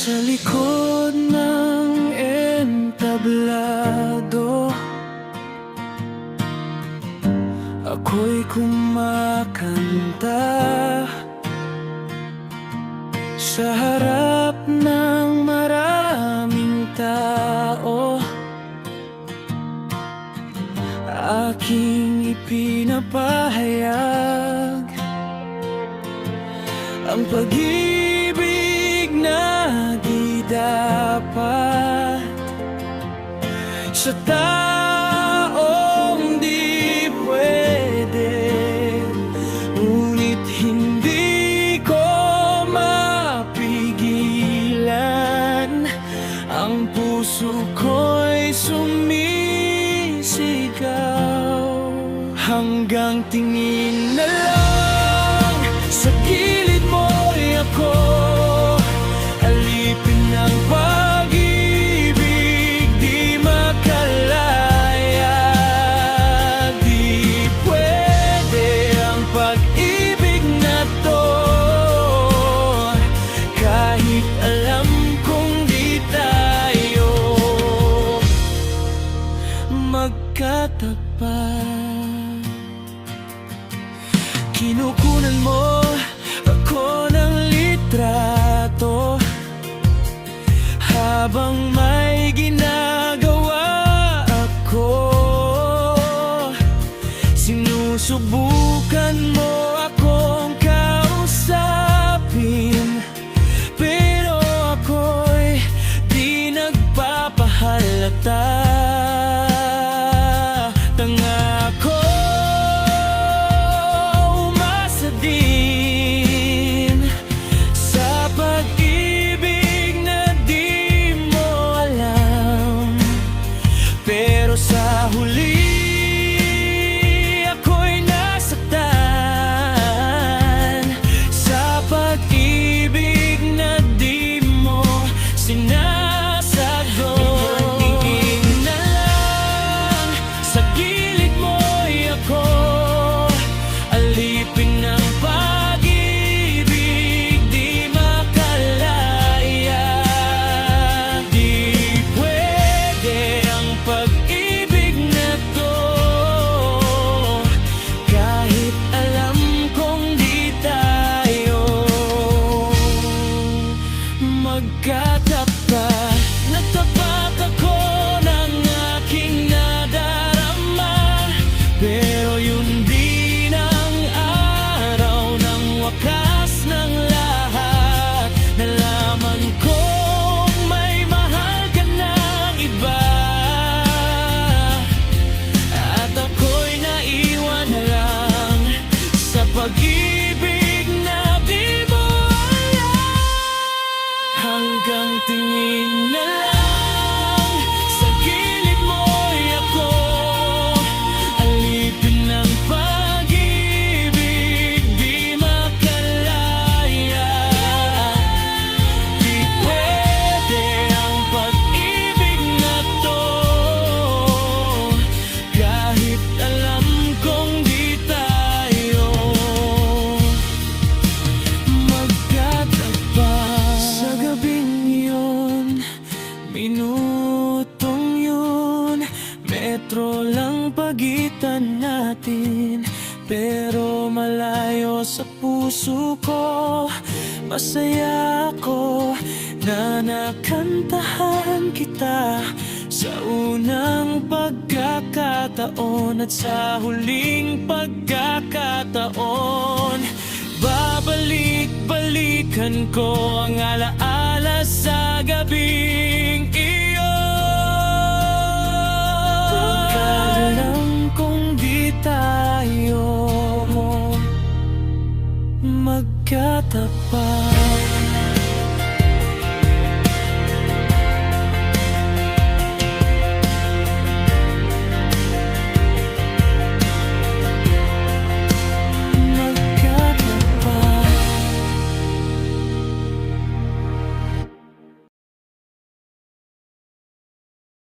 Sa likod ng entablado, ako'y kumakanta sa harap ng maraming tao. Aking ipinapahayag ang pag-ibig na di dapat sa taong di pwede. Ngunit hindi ko mapigilan, ang puso ko'y sumisigaw. Hanggang tingin na lang sa gilid mo'y ako, alipin ng pag-ibig di makalaya. Di pwede ang pag-ibig na to, kahit alam kong di tayo magkatapat. Kinukunan mo ako ng litrato habang may ginagawa ako. Sinusubukan mo akong kausapin, pero ako'y di nagpapahalata. Tanga ko umasa din sa pag-ibig na di mo alam, pero sa huli ako'y nasaktan sa pag-ibig na di mo sinasagot. Tingin na lang sa gilid mo'y ako, alipin ng pag-ibig di makalaya. Di pwede ang pag-ibig na to, kahit alam kong di tayo magkatapat. Nagtapat ako ng aking nadarama, pero yun din ang araw ng wakas ng lahat. Nalaman kong may mahal ka ng iba, at ako'y naiwan na lang sa pag-ibig na di mo alam. Hanggang tingin na lang sa gilid mo'y ako, alipin ng pag-ibig di makalaya. Di pwede ang pag-ibig na to, kahit alam kong di tayo magkatapat. Sa gabing yun, minutong yun, metro lang pagitan natin, pero malayo sa puso ko. Masaya ako na nakantahan kita sa unang pagkakataon, at sa huling pagkakataon babalik-balikan ko ang alaala